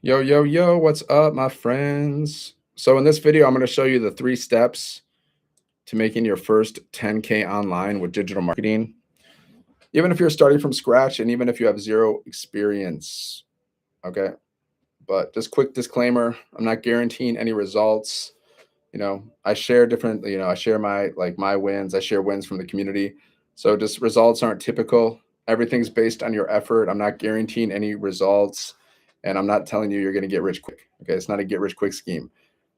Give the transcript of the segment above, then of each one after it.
Yo, yo, yo, what's up, my friends? So, in this video, I'm going to show you the 3 steps to making your first 10K online with digital marketing. Even if you're starting from scratch and even if you have zero experience. Okay. But just quick disclaimer, I'm not guaranteeing any results. I share different, I share my wins, I share wins from the community. So, just results aren't typical. Everything's based on your effort. I'm not guaranteeing any results. And I'm not telling you you're going to get rich quick. Okay. It's not a get rich quick scheme.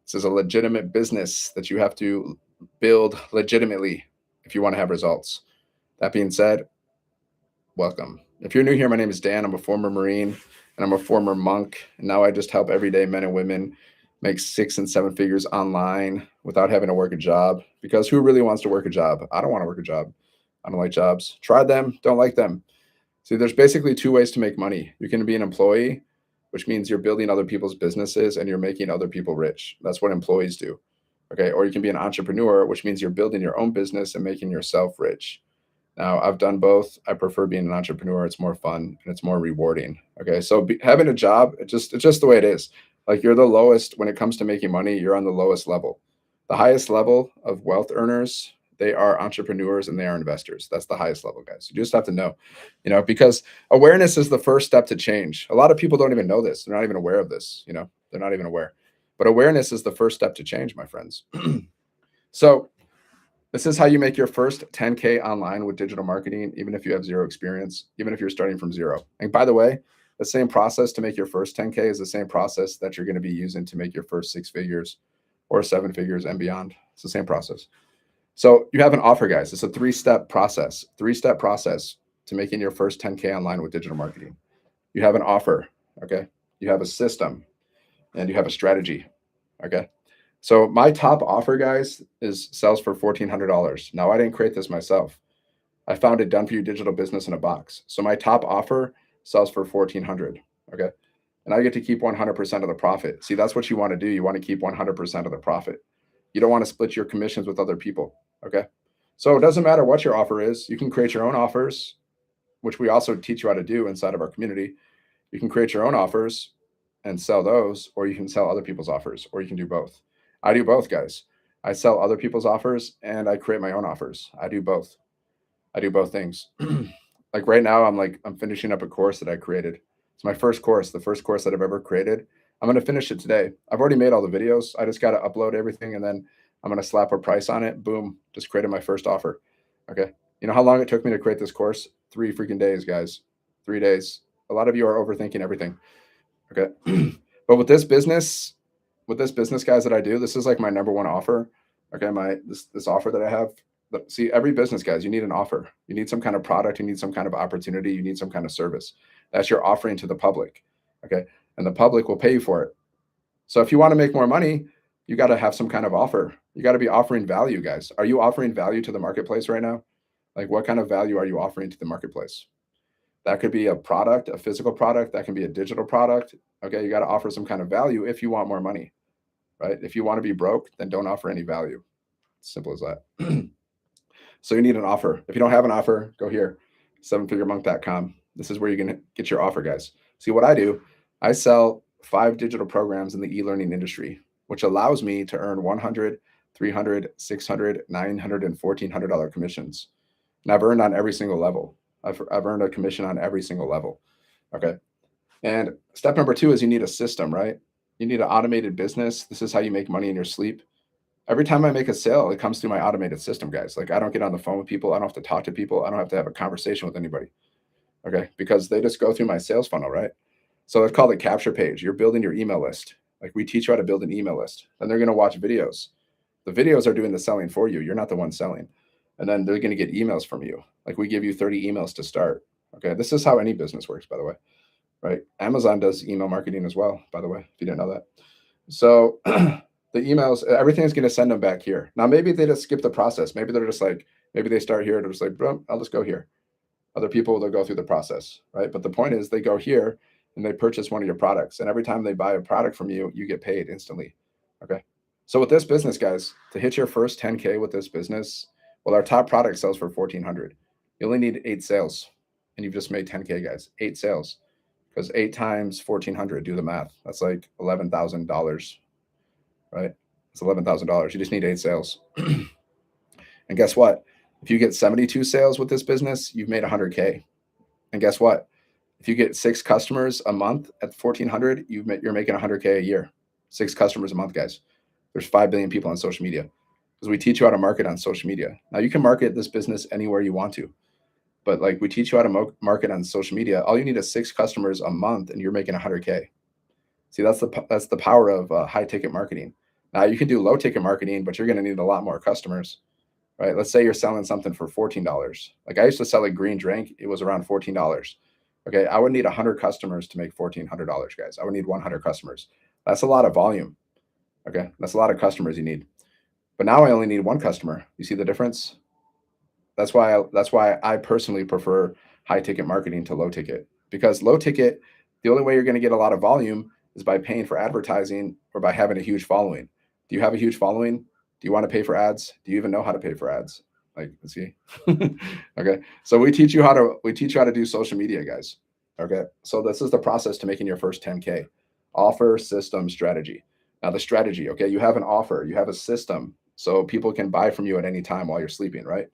This is a legitimate business that you have to build legitimately if you want to have results. That being said, welcome. If you're new here, my name is Dan. I'm a former Marine and I'm a former monk. And now I just help everyday men and women make 6 and 7 figures online without having to work a job. Because who really wants to work a job? I don't want to work a job. I don't like jobs. Tried them, don't like them. See, there's basically 2 ways to make money. You can be an employee, which means you're building other people's businesses and you're making other people rich. That's what employees do. Okay. Or you can be an entrepreneur, which means you're building your own business and making yourself rich. Now, I've done both. I prefer being an entrepreneur. It's more fun and it's more rewarding. Okay. So having a job, it's just the way it is. Like you're the lowest when it comes to making money, you're on the lowest level. The highest level of wealth earners, they are entrepreneurs and they are investors. That's the highest level, guys. You just have to know, because awareness is the first step to change. A lot of people don't even know this. They're not even aware of this. They're not even aware. But awareness is the first step to change, my friends. So, this is how you make your first 10K online with digital marketing, even if you have zero experience, even if you're starting from zero. And by the way, the same process to make your first 10K is the same process that you're going to be using to make your first 6 figures or 7 figures and beyond. It's the same process. So you have an offer, guys. It's a three-step process to making your first 10K online with digital marketing. You have an offer, okay? You have a system and you have a strategy, okay? So my top offer, guys, is sells for $1,400. Now I didn't create this myself. I found it done for you digital business in a box. So my top offer sells for 1,400. Okay. And I get to keep 100% of the profit. See, that's what you want to do. You want to keep 100% of the profit. You don't want to split your commissions with other people. Okay. So it doesn't matter what your offer is. You can create your own offers, which we also teach you how to do inside of our community. You can create your own offers and sell those, or you can sell other people's offers, or you can do both. I do both, guys. I sell other people's offers and I create my own offers. I do both. I do both things. Like right now, I'm finishing up a course that I created. It's my first course, the first course that I've ever created. I'm gonna finish it today. I've already made all the videos. I just gotta upload everything and then I'm gonna slap a price on it. Boom, just created my first offer. Okay. You know how long it took me to create this course? 3 freaking days, guys. 3 days. A lot of you are overthinking everything. Okay. But with this business, guys, that I do, this is like my number one offer. Okay, this offer that I have. See, every business, guys, you need an offer. You need some kind of product. You need some kind of opportunity. You need some kind of service. That's your offering to the public. Okay, and the public will pay you for it. So if you want to make more money, you got to have some kind of offer. You got to be offering value, guys. Are you offering value to the marketplace right now? Like, what kind of value are you offering to the marketplace? That could be a product, a physical product. That can be a digital product. Okay, you got to offer some kind of value if you want more money, right? If you want to be broke, then don't offer any value. Simple as that. So you need an offer. If you don't have an offer, go here, sevenfiguremonk.com. This is where you're going to get your offer, guys. See what I do? I sell 5 digital programs in the e-learning industry, which allows me to earn 100, 300, 600, 900, and $1,400 commissions. And I've earned on every single level. I've earned a commission on every single level. Okay. And step number 2 is you need a system, right? You need an automated business. This is how you make money in your sleep. Every time I make a sale, it comes through my automated system, guys. Like I don't get on the phone with people. I don't have to talk to people. I don't have to have a conversation with anybody. Okay. Because they just go through my sales funnel, right? So it's called a capture page. You're building your email list. Like we teach you how to build an email list. Then they're going to watch videos. The videos are doing the selling for you. You're not the one selling. And then they're going to get emails from you. Like we give you 30 emails to start. Okay. This is how any business works, by the way. Right? Amazon does email marketing as well, by the way, if you didn't know that. So the emails, everything's going to send them back here. Now, maybe they just skip the process. Maybe they're just like, maybe they start here. They're just like, bro, I'll just go here. Other people, they'll go through the process, right? But the point is they go here and they purchase one of your products. And every time they buy a product from you, you get paid instantly. Okay. So with this business, guys, to hit your first 10K with this business, well, our top product sells for 1,400. You only need 8 sales and you've just made 10K, guys. 8 sales. because 8 times 1,400, do the math. That's like $11,000, right? It's $11,000. You just need 8 sales. And guess what? If you get 72 sales with this business, you've made 100K. And guess what? If you get 6 customers a month at 1,400, you're making 100K a year. 6 customers a month, guys. There's 5 billion people on social media because we teach you how to market on social media. Now you can market this business anywhere you want to, but like we teach you how to market on social media. All you need is 6 customers a month, and you're making 100K. See, that's the power of high ticket marketing. Now you can do low ticket marketing, but you're going to need a lot more customers, right? Let's say you're selling something for $14. Like I used to sell a green drink; it was around $14. Okay, I would need 100 customers to make $1,400, guys. I would need 100 customers. That's a lot of volume. Okay, that's a lot of customers you need. But now I only need 1 customer. You see the difference? That's why I personally prefer high ticket marketing to low ticket, because low ticket, the only way you're going to get a lot of volume is by paying for advertising or by having a huge following. Do you have a huge following? Do you want to pay for ads? Do you even know how to pay for ads? Like, let's see. Okay, so we teach you how to do social media, guys. Okay, so this is the process to making your first 10K. Offer, system, strategy. Now the strategy, okay, you have an offer, you have a system, so people can buy from you at any time while you're sleeping, right?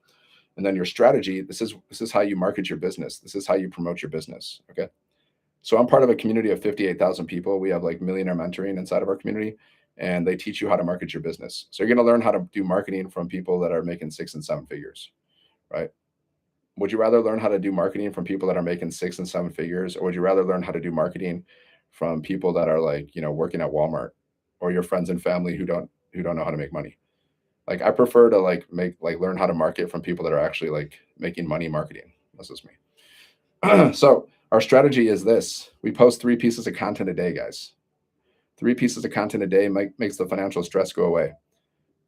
And then your strategy, this is how you market your business. This is how you promote your business. Okay. So I'm part of a community of 58,000 people. We have like millionaire mentoring inside of our community, and they teach you how to market your business. So you're going to learn how to do marketing from people that are making 6 and 7 figures, right? Would you rather learn how to do marketing from people that are making 6 and 7 figures, or would you rather learn how to do marketing from people that are like, working at Walmart, or your friends and family who don't know how to make money? Like I prefer to learn how to market from people that are actually like making money marketing. That's just me. So our strategy is this: we post 3 pieces of content a day, guys. 3 pieces of content a day makes the financial stress go away.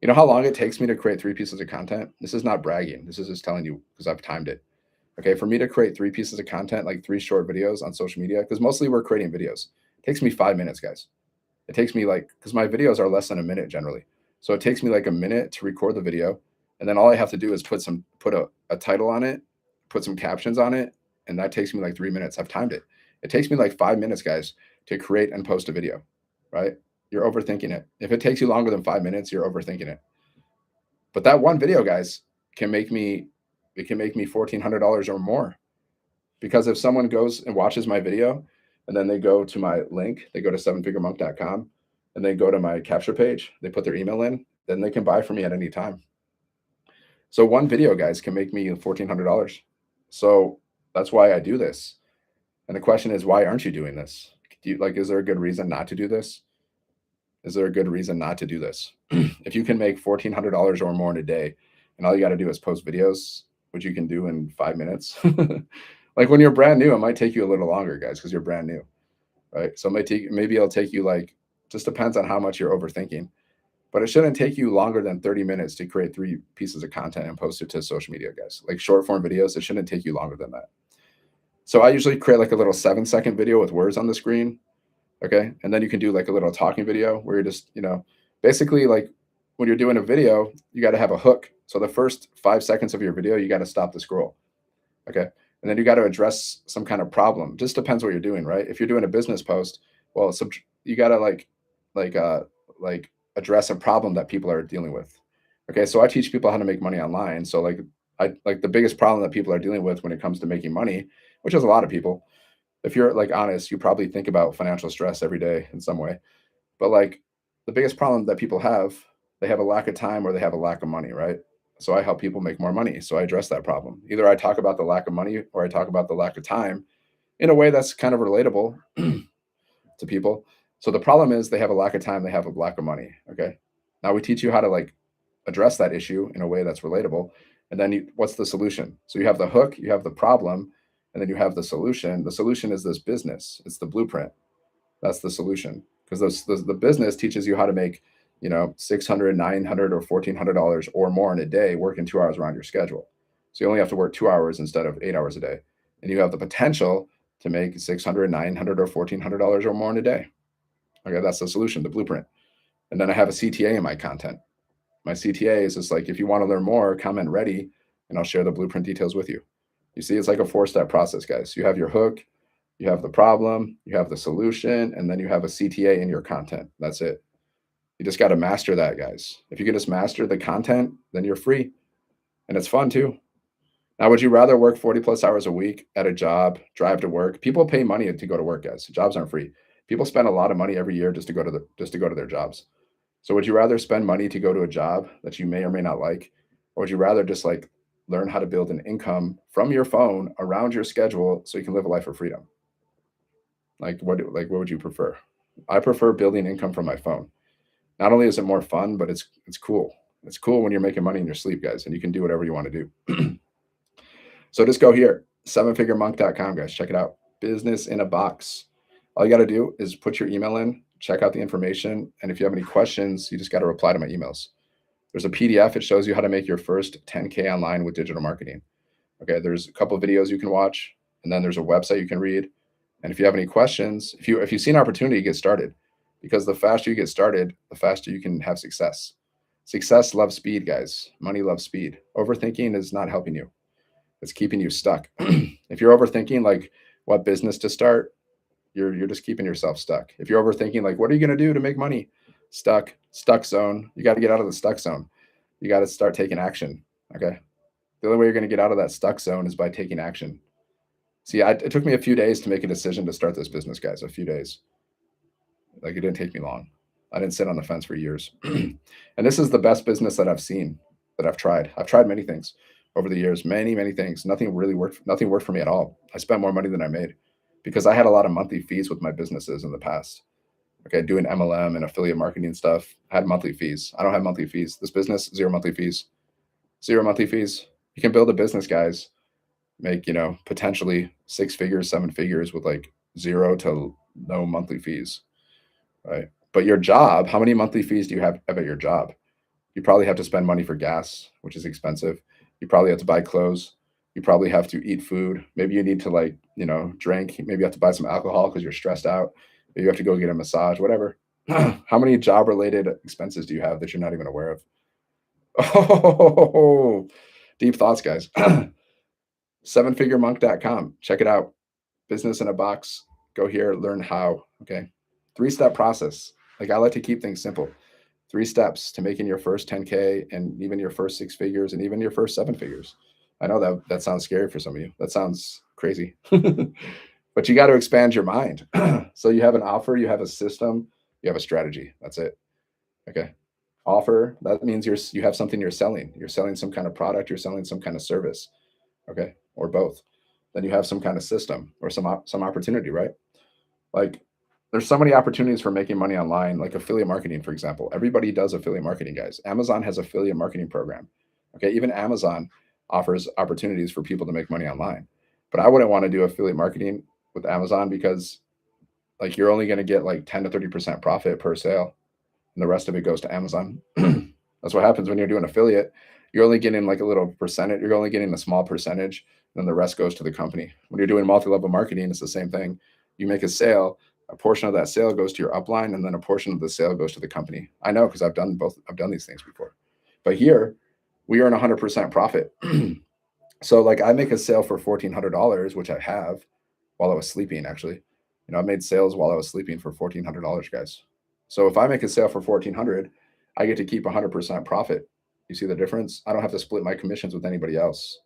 You know how long it takes me to create 3 pieces of content? This is not bragging. This is just telling you because I've timed it. Okay, for me to create 3 pieces of content, like 3 short videos on social media, because mostly we're creating videos, it takes me 5 minutes, guys. It takes me because my videos are less than a minute generally. So it takes me like a minute to record the video. And then all I have to do is put a title on it, put some captions on it. And that takes me like 3 minutes. I've timed it. It takes me like 5 minutes, guys, to create and post a video, right? You're overthinking it. If it takes you longer than 5 minutes, you're overthinking it. But that one video, guys, can make me $1,400 or more. Because if someone goes and watches my video and then they go to my link, they go to sevenfiguremonk.com and they go to my capture page, they put their email in, then they can buy from me at any time. So one video, guys, can make me $1,400. So that's why I do this. And the question is, why aren't you doing this? Is there a good reason not to do this? Is there a good reason not to do this? If you can make $1,400 or more in a day, and all you got to do is post videos, which you can do in 5 minutes. Like when you're brand new, it might take you a little longer, guys, because you're brand new, right? So maybe it'll take you just depends on how much you're overthinking, but it shouldn't take you longer than 30 minutes to create 3 pieces of content and post it to social media, guys. Like short form videos, it shouldn't take you longer than that. So I usually create like a little 7-second video with words on the screen. Okay. And then you can do like a little talking video where you're just, basically like when you're doing a video, you got to have a hook. So the first 5 seconds of your video, you got to stop the scroll. Okay. And then you got to address some kind of problem. Just depends what you're doing, right? If you're doing a business post, well, you got to like address a problem that people are dealing with. Okay. So I teach people how to make money online. So the biggest problem that people are dealing with when it comes to making money, which is a lot of people, if you're like honest, you probably think about financial stress every day in some way. But like the biggest problem that people have, they have a lack of time or they have a lack of money, right? So I help people make more money. So I address that problem. Either I talk about the lack of money or I talk about the lack of time in a way that's kind of relatable to people. So the problem is they have a lack of time, they have a lack of money. Okay. Now we teach you how to address that issue in a way that's relatable. And then what's the solution? So you have the hook, you have the problem, and then you have the solution. The solution is this business. It's the blueprint. That's the solution. Because the business teaches you how to make, $600, $900, or $1,400 or more in a day, working 2 hours around your schedule. So you only have to work 2 hours instead of 8 hours a day. And you have the potential to make $600, $900, or $1,400 or more in a day. Okay, that's the solution, the blueprint. And then I have a CTA in my content. My CTA is just like, if you want to learn more, comment ready, and I'll share the blueprint details with you. You see, it's like a 4-step process, guys. You have your hook, You have the problem, you have the solution, and then you have a CTA in your content. That's it. You just got to master that, guys. If you can just master the content, then you're free. And it's fun too. Now, would you rather work 40 plus hours a week at a job, drive to work? People pay money to go to work, guys. Jobs aren't free. People spend a lot of money every year just to go to their jobs. So would you rather spend money to go to a job that you may or may not like? Or would you rather just like learn how to build an income from your phone around your schedule so you can live a life of freedom? What would you prefer? I prefer building income from my phone. Not only is it more fun, but it's cool. It's cool when you're making money in your sleep, guys, and you can do whatever you want to do. So just go here, sevenfiguremonk.com, guys. Check it out. Business in a box. All you got to do is put your email in, check out the information, and if you have any questions, you just got to reply to my emails. There's a PDF. It shows you how to make your first 10K online with digital marketing. Okay, there's a couple of videos you can watch, and then there's a website you can read. And if you have any questions, if you see an opportunity, get started, because the faster you get started, the faster you can have success. Success loves speed, guys. Money loves speed. Overthinking is not helping you. It's keeping you stuck. If you're overthinking like what business to start, you're just keeping yourself stuck. If you're overthinking like what are you going to do to make money? Stuck zone. You got to get out of the stuck zone. You got to start taking action. Okay. The only way you're going to get out of that stuck zone is by taking action. See, it took me a few days to make a decision to start this business, guys. A few days. Like it didn't take me long. I didn't sit on the fence for years. And this is the best business that I've seen, that I've tried. I've tried many things over the years, many things. Nothing really worked. Nothing worked for me at all. I spent more money than I made because I had a lot of monthly fees with my businesses in the past. Okay, doing MLM and affiliate marketing stuff, I had monthly fees. I don't have monthly fees. This business, zero monthly fees. Zero monthly fees. You can build a business, guys, make, potentially 6 figures, 7 figures with like zero to no monthly fees, right? But your job, how many monthly fees do you have at your job? You probably have to spend money for gas, which is expensive. You probably have to buy clothes. You probably have to eat food. Maybe you need to drink. Maybe you have to buy some alcohol because you're stressed out. Maybe you have to go get a massage, whatever. How many job related expenses do you have that you're not even aware of? Oh, deep thoughts, guys. Sevenfiguremonk.com. Check it out. Business in a box. Go here, learn how. Okay. 3-step process. Like I like to keep things simple. 3 steps to making your first 10K and even your first 6 figures and even your first 7 figures. I know that sounds scary for some of you. That sounds crazy. But you got to expand your mind. So you have an offer, you have a system, you have a strategy. That's it. Okay. Offer, that means you have something you're selling. You're selling some kind of product, you're selling some kind of service. Okay. Or both. Then you have some kind of system or some opportunity, right? Like there's so many opportunities for making money online, like affiliate marketing, for example. Everybody does affiliate marketing, guys. Amazon has affiliate marketing program. Okay. Even Amazon offers opportunities for people to make money online. But I wouldn't want to do affiliate marketing with Amazon because like you're only going to get like 10 to 30% profit per sale. And the rest of it goes to Amazon. That's what happens when you're doing affiliate. You're only getting like a little percentage. You're only getting a small percentage. And then the rest goes to the company. When you're doing multi-level marketing, it's the same thing. You make a sale, a portion of that sale goes to your upline, and then a portion of the sale goes to the company. I know because I've done both. I've done these things before. But here, we earn 100% profit. So like I make a sale for $1,400, which I have while I was sleeping, actually. I made sales while I was sleeping for $1,400, guys. So if I make a sale for 1,400, I get to keep 100% profit. You see the difference? I don't have to split my commissions with anybody else.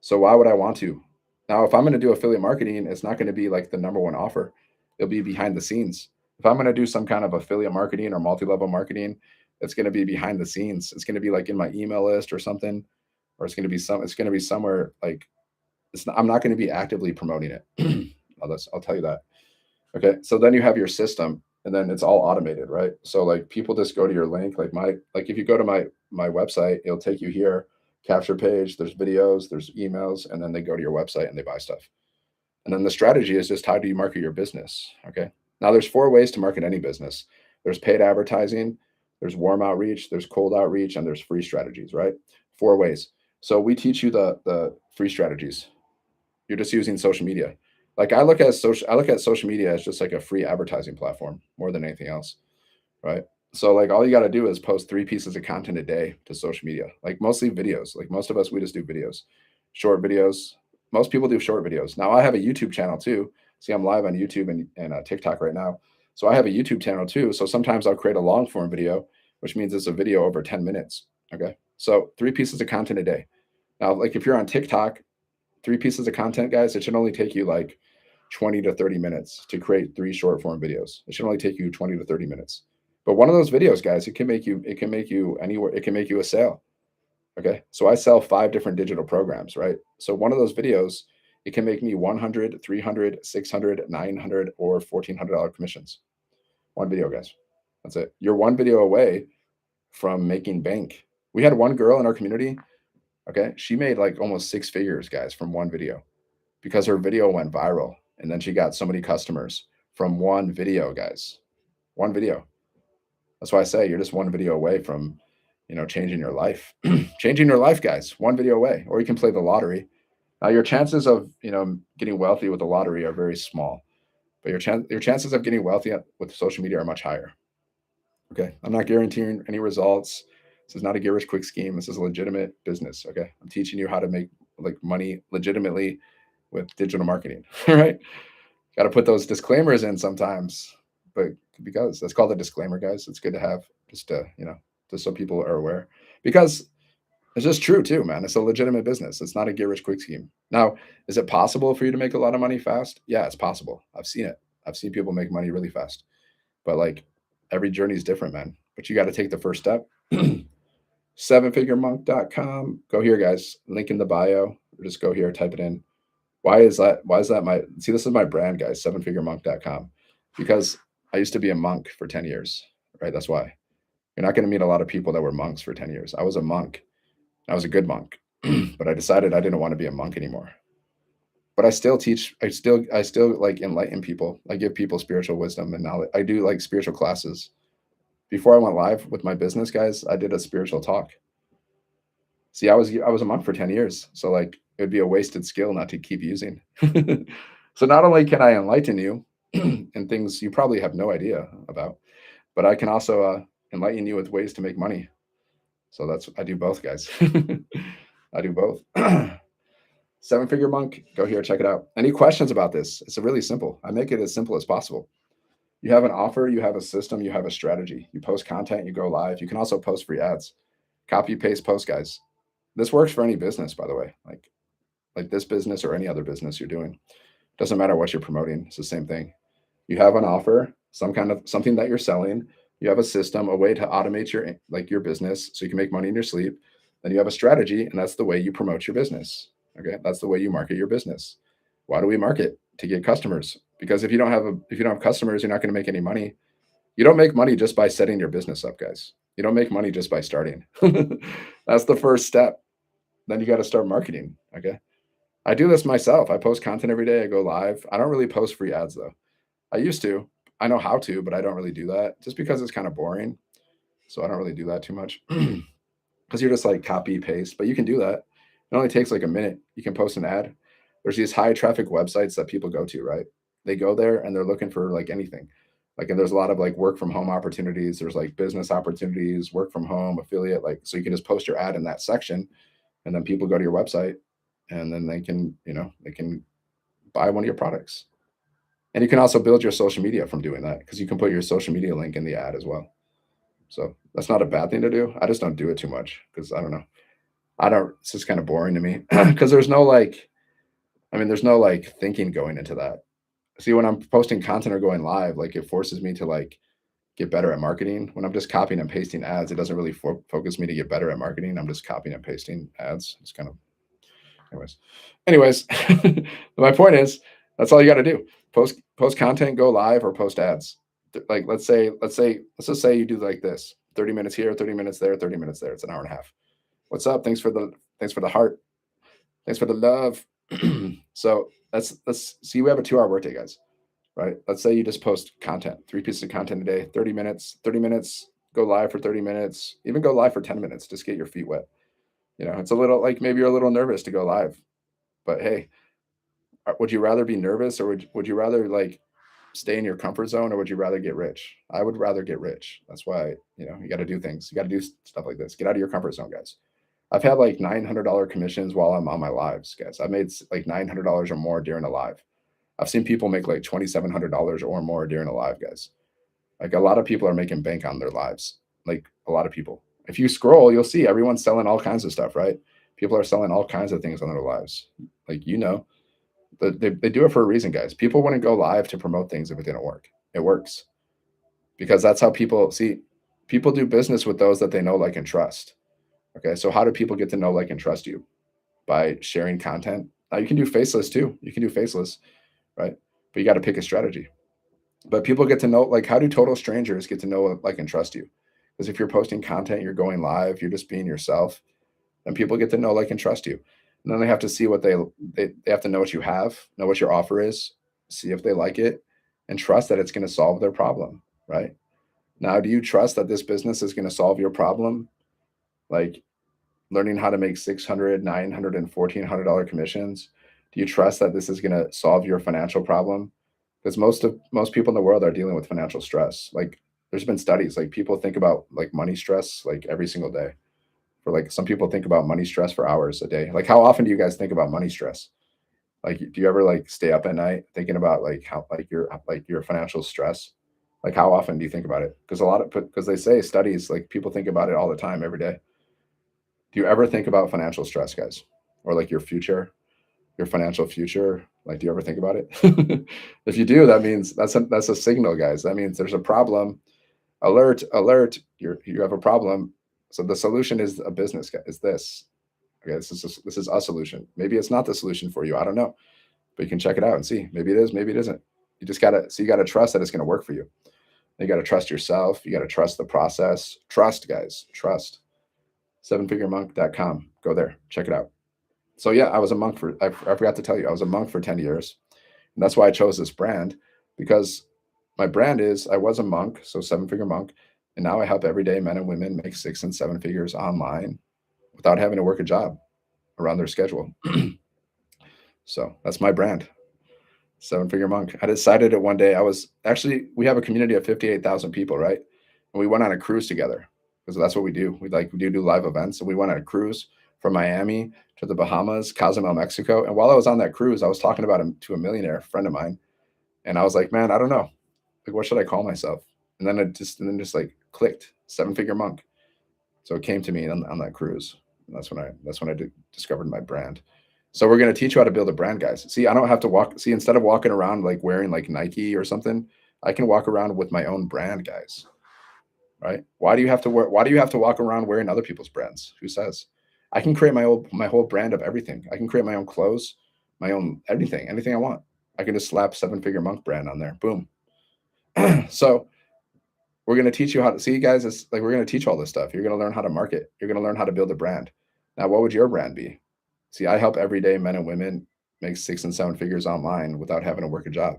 So why would I want to? Now, if I'm going to do affiliate marketing, it's not going to be like the number one offer. It'll be behind the scenes. If I'm going to do some kind of affiliate marketing or multi-level marketing, it's going to be behind the scenes. It's going to be like in my email list or something, or it's going to be somewhere like I'm not going to be actively promoting it. I'll tell you that. Okay. So then you have your system and then it's all automated, right? So like people just go to your link, like if you go to my website, it'll take you here, capture page, there's videos, there's emails, and then they go to your website and they buy stuff. And then the strategy is just how do you market your business? Okay. Now there's 4 ways to market any business. There's paid advertising, there's warm outreach, there's cold outreach, and there's free strategies, right? 4 ways. So we teach you the free strategies. You're just using social media. Like I look at social media as just like a free advertising platform more than anything else, right? So like all you got to do is post 3 pieces of content a day to social media, like mostly videos. Like most of us, we just do videos, short videos. Most people do short videos. Now I have a YouTube channel too, See, I'm live on YouTube and TikTok right now. So I have a YouTube channel too. So sometimes I'll create a long form video, which means it's a video over 10 minutes. Okay. So 3 pieces of content a day. Now, like if you're on TikTok, 3 pieces of content, guys, it should only take you like 20 to 30 minutes to create 3 short form videos. It should only take you 20 to 30 minutes. But one of those videos, guys, it can make you anywhere. It can make you a sale. Okay. So I sell 5 different digital programs, right? So one of those videos, it can make me 100, 300, 600, 900, or $1,400 commissions. One video, guys. That's it. You're one video away from making bank. We had one girl in our community. Okay. She made like almost 6 figures, guys, from one video because her video went viral. And then she got so many customers from one video, guys. One video. That's why I say you're just one video away from, changing your life. Changing your life, guys. One video away. Or you can play the lottery. Now, your chances of, getting wealthy with the lottery are very small, but your chances of getting wealthy with social media are much higher. Okay. I'm not guaranteeing any results. This is not a get rich quick scheme. This is a legitimate business. Okay. I'm teaching you how to make like money legitimately with digital marketing. Right. Got to put those disclaimers in sometimes, but because that's called a disclaimer, guys. It's good to have just just so people are aware, because it's just true too, man. It's a legitimate business. It's not a get rich quick scheme. Now, is it possible for you to make a lot of money fast? Yeah, it's possible. I've seen it. I've seen people make money really fast, but like every journey is different, man. But you got to take the first step. 7figuremonk.com. Go here, guys. Link in the bio. Or just go here, type it in. Why is that? Why is that this is my brand, guys, 7figuremonk.com. Because I used to be a monk for 10 years, right? That's why. You're not going to meet a lot of people that were monks for 10 years. I was a monk. I was a good monk, but I decided I didn't want to be a monk anymore. But I still teach. I still like enlighten people. I give people spiritual wisdom and knowledge. I do like spiritual classes. Before I went live with my business, guys, I did a spiritual talk. See, I was a monk for 10 years. So like it'd be a wasted skill not to keep using. So not only can I enlighten you and things you probably have no idea about, but I can also enlighten you with ways to make money. So I do both, guys. I do both. 7 Figure Monk, go here, check it out. Any questions about this? It's really simple. I make it as simple as possible. You have an offer, you have a system, you have a strategy. You post content, you go live. You can also post free ads. Copy, paste, post, guys. This works for any business, by the way. Like this business or any other business you're doing. Doesn't matter what you're promoting. It's the same thing. You have an offer, something that you're selling. You have a system, a way to automate your business so you can make money in your sleep. Then you have a strategy, and that's the way you promote your business. Okay, that's the way you market your business. Why do we market? To get customers. Because if you don't have customers, you're not going to make any money. You don't make money just by setting your business up, guys. You don't make money just by starting. That's the first step. Then you got to start marketing. Okay. I do this myself. I post content every day. I go live. I don't really post free ads though. I used to. I know how to, but I don't really do that just because it's kind of boring. So I don't really do that too much because you're just like copy paste, but you can do that. It only takes like a minute. You can post an ad. There's these high traffic websites that people go to, right? They go there and they're looking for like anything. Like, and there's a lot of like work from home opportunities. There's like business opportunities, work from home, affiliate, like, so you can just post your ad in that section and then people go to your website and then they can buy one of your products. And you can also build your social media from doing that because you can put your social media link in the ad as well. So that's not a bad thing to do. I just don't do it too much because I don't know. It's just kind of boring to me because there's no thinking going into that. See, when I'm posting content or going live, like it forces me to like get better at marketing. When I'm just copying and pasting ads, it doesn't really focus me to get better at marketing. I'm just copying and pasting ads. It's kind of, anyways, my point is that's all you got to do. Post content, go live, or post ads. Like let's just say you do like this: 30 minutes here, 30 minutes there, 30 minutes there. It's an hour and a half. What's up? Thanks for the heart. Thanks for the love. So let's see. We have a 2-hour workday, guys. Right? Let's say you just post content, 3 pieces of content a day, 30 minutes, go live for 30 minutes, even go live for 10 minutes. Just get your feet wet. It's a little like maybe you're a little nervous to go live, but hey, would you rather be nervous or would you rather like stay in your comfort zone, or would you rather get rich? I would rather get rich. That's why, you got to do things. You got to do stuff like this. Get out of your comfort zone, guys. I've had like $900 commissions while I'm on my lives, guys. I made like $900 or more during a live. I've seen people make like $2,700 or more during a live, guys. Like a lot of people are making bank on their lives. Like a lot of people. If you scroll, you'll see everyone's selling all kinds of stuff, right? People are selling all kinds of things on their lives. Like, they do it for a reason, guys. People wouldn't go live to promote things if it didn't work. It works because that's how people see. People do business with those that they know, like, and trust. Okay, so how do people get to know, like, and trust you? By sharing content. Now you can do faceless too. You can do faceless, right? But you got to pick a strategy. But people get to know, like, how do total strangers get to know, like, and trust you? Because if you're posting content, you're going live, you're just being yourself, then people get to know, like, and trust you. And then they have to see what they have to know what you have, know what your offer is, see if they like it, and trust that it's going to solve their problem, right? Now, do you trust that this business is going to solve your problem? Like learning how to make 600, 900, and $1,400 commissions? Do you trust that this is going to solve your financial problem? Because most people in the world are dealing with financial stress. Like there's been studies, like people think about like money stress like every single day. For like some people think about money stress for hours a day. Like how often do you guys think about money stress? Like do you ever like stay up at night thinking about like how like your financial stress? Like how often do you think about it? Because they say studies like people think about it all the time every day. Do you ever think about financial stress, guys? Or like your future, your financial future? Like do you ever think about it? If you do, that means that's a signal, guys. That means there's a problem. Alert, alert, you have a problem. So the solution is a business, is this. Okay, this is a solution. Maybe it's not the solution for you. I don't know, but you can check it out and see. Maybe it is. Maybe it isn't. You gotta trust that it's gonna work for you. You gotta trust yourself. You gotta trust the process. Trust, guys. Trust. Sevenfiguremonk.com. Go there. Check it out. So yeah, I was a monk for. I forgot to tell you, I was a monk for 10 years, and that's why I chose this brand because my brand is I was a monk, so seven figure monk, and now I help everyday men and women make 6 and 7 figures online without having to work a job around their schedule. So that's my brand, Seven Figure Monk. I decided it one day. We have a community of 58,000 people, right? And we went on a cruise together because that's what we do. We do live events, and we went on a cruise from Miami to the Bahamas, Cozumel, Mexico. And while I was on that cruise, I was talking about him to a millionaire friend of mine, and I was like, man, I don't know, like, what should I call myself? And then just like clicked, Seven Figure Monk. So it came to me on that cruise. And that's when I discovered my brand. So we're going to teach you how to build a brand, guys. See, I don't have to walk. See, instead of walking around like wearing like Nike or something, I can walk around with my own brand, guys. Right? Why do you have to walk around wearing other people's brands? Who says? I can create my whole brand of everything. I can create my own clothes, my own anything I want. I can just slap Seven Figure Monk brand on there. Boom. So we're going to teach you how to see, guys. It's like we're going to teach all this stuff. You're going to learn how to market. You're going to learn how to build a brand. Now, what would your brand be? See, I help everyday men and women make 6 and 7 figures online without having to work a job.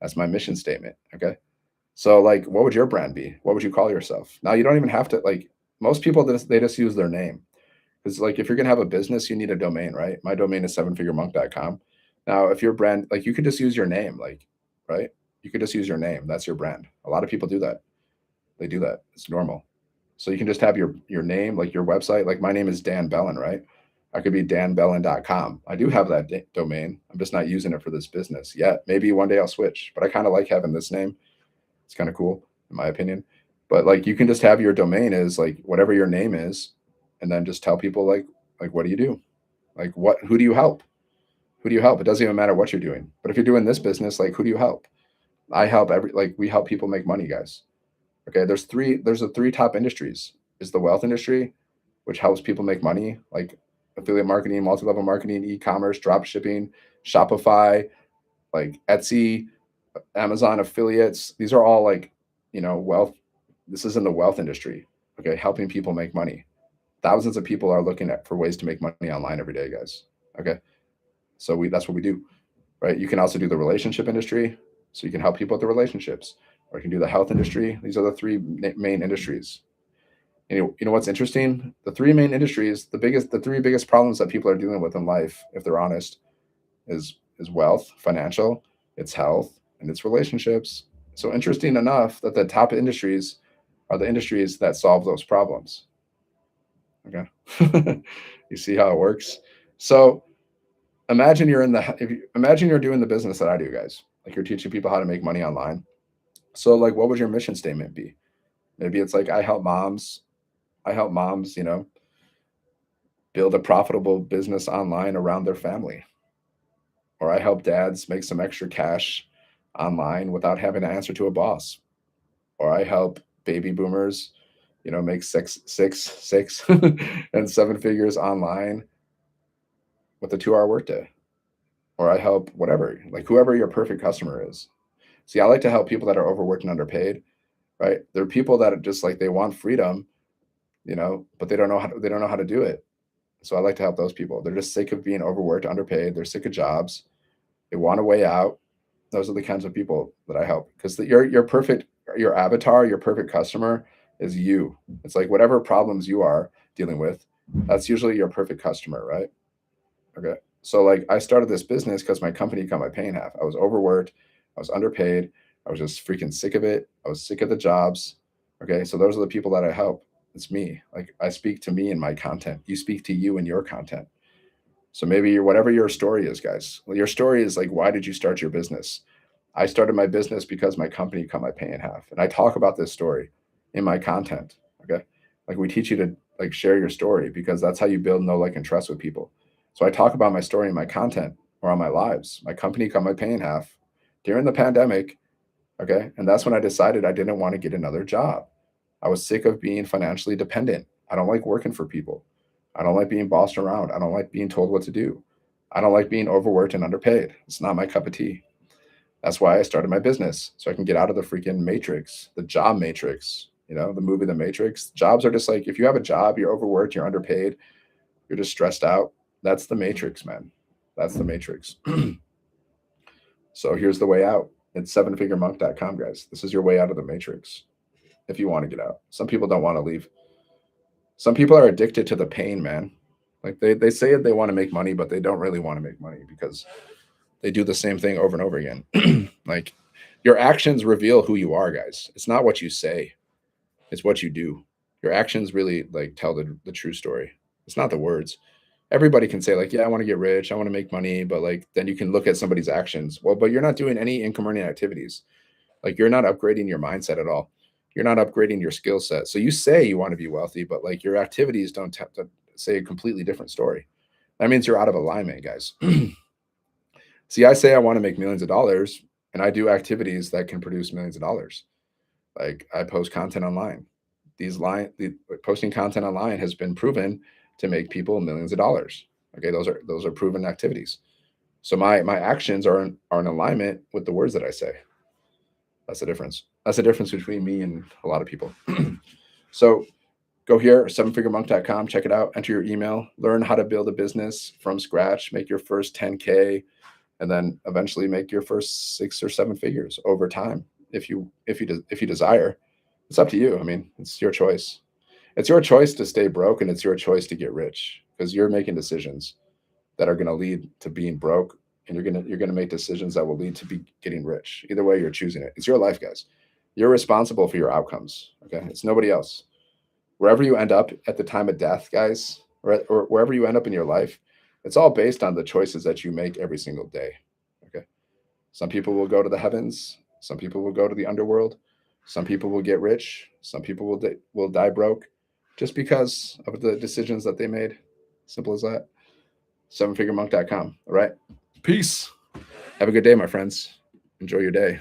That's my mission statement. Okay. So, like, what would your brand be? What would you call yourself? Now, you don't even have to, like, most people, they just use their name. Because, like, if you're going to have a business, you need a domain, right? My domain is sevenfiguremonk.com. Now, if your brand, like, you could just use your name, like, right? You could just use your name. That's your brand. A lot of people do that. They do that. It's normal. So you can just have your name, like your website. Like my name is Dan Bellin, right? I could be danbellin.com. I do have that domain. I'm just not using it for this business yet. Maybe one day I'll switch, but I kind of like having this name. It's kind of cool, in my opinion. But like you can just have your domain is like whatever your name is, and then just tell people like what do you do? Like who do you help? Who do you help? It doesn't even matter what you're doing. But if you're doing this business, like who do you help? I help we help people make money, guys. Okay, there's the three top industries. Is the wealth industry, which helps people make money, like affiliate marketing, multi-level marketing, e-commerce, drop shipping, Shopify, like Etsy, Amazon affiliates. These are all like, wealth. This is in the wealth industry. Okay, helping people make money. Thousands of people are looking for ways to make money online every day, guys. Okay, so that's what we do, right? You can also do the relationship industry, so you can help people with the relationships, or you can do the health industry. These are the three main industries. You know what's interesting? The three main industries, the three biggest problems that people are dealing with in life, if they're honest, is wealth, financial, it's health, and it's relationships. So interesting enough that the top industries are the industries that solve those problems. Okay. You see how it works? So Imagine you're in the imagine you're doing the business that I do, guys. Like you're teaching people how to make money online. So like what would your mission statement be? Maybe it's like I help moms, build a profitable business online around their family. Or I help dads make some extra cash online without having to answer to a boss. Or I help baby boomers, make six and seven figures online with a 2-hour workday. Or I help whatever, like whoever your perfect customer is. See, I like to help people that are overworked and underpaid, right? There are people that are just like they want freedom, but they don't know how to do it. So I like to help those people. They're just sick of being overworked, underpaid. They're sick of jobs. They want a way out. Those are the kinds of people that I help because your perfect your avatar, your perfect customer is you. It's like whatever problems you are dealing with, that's usually your perfect customer, right? Okay. So like I started this business because my company cut my pay in half. I was overworked, I was underpaid, I was just freaking sick of it. I was sick of the jobs. Okay. So those are the people that I help. It's me. Like I speak to me in my content. You speak to you in your content. So maybe whatever your story is, guys. Well, your story is like, why did you start your business? I started my business because my company cut my pay in half. And I talk about this story in my content. Okay. Like we teach you to like share your story because that's how you build know, like, and trust with people. So I talk about my story in my content or on my lives. My company cut my pay in half during the pandemic. Okay. And that's when I decided I didn't want to get another job. I was sick of being financially dependent. I don't like working for people. I don't like being bossed around. I don't like being told what to do. I don't like being overworked and underpaid. It's not my cup of tea. That's why I started my business so I can get out of the freaking matrix, the job matrix. The movie The Matrix. Jobs are just like if you have a job, you're overworked, you're underpaid, you're just stressed out. That's the matrix, man. That's the matrix. So here's the way out. It's sevenfiguremonk.com, guys. This is your way out of the matrix if you want to get out. Some people don't want to leave. Some people are addicted to the pain, man. Like they say they want to make money, but they don't really want to make money because they do the same thing over and over again. Like your actions reveal who you are, guys. It's not what you say, it's what you do. Your actions really like tell the true story. It's not the words. Everybody can say, like, yeah, I want to get rich, I want to make money, but like then you can look at somebody's actions. Well, but you're not doing any income earning activities. Like you're not upgrading your mindset at all. You're not upgrading your skill set. So you say you want to be wealthy, but like your activities don't to say a completely different story. That means you're out of alignment, guys. See, I say I want to make millions of dollars, and I do activities that can produce millions of dollars. Like I post content online. Posting content online has been proven to make people millions of dollars. Okay, those are proven activities. So my actions are in alignment with the words that I say. That's the difference. That's the difference between me and a lot of people. So go here, sevenfiguremonk.com, check it out, enter your email, learn how to build a business from scratch, make your first 10K, and then eventually make your first 6 or 7 figures over time. If you desire, it's up to you. I mean, it's your choice. It's your choice to stay broke and it's your choice to get rich because you're making decisions that are going to lead to being broke, and you're going to make decisions that will lead to be getting rich. Either way, you're choosing it. It's your life, guys. You're responsible for your outcomes. Okay, it's nobody else. Wherever you end up at the time of death, guys, or wherever you end up in your life, it's all based on the choices that you make every single day. Okay, some people will go to the heavens. Some people will go to the underworld. Some people will get rich. Some people will die broke, just because of the decisions that they made. Simple as that. Sevenfiguremonk.com. All right. Peace. Have a good day, my friends. Enjoy your day.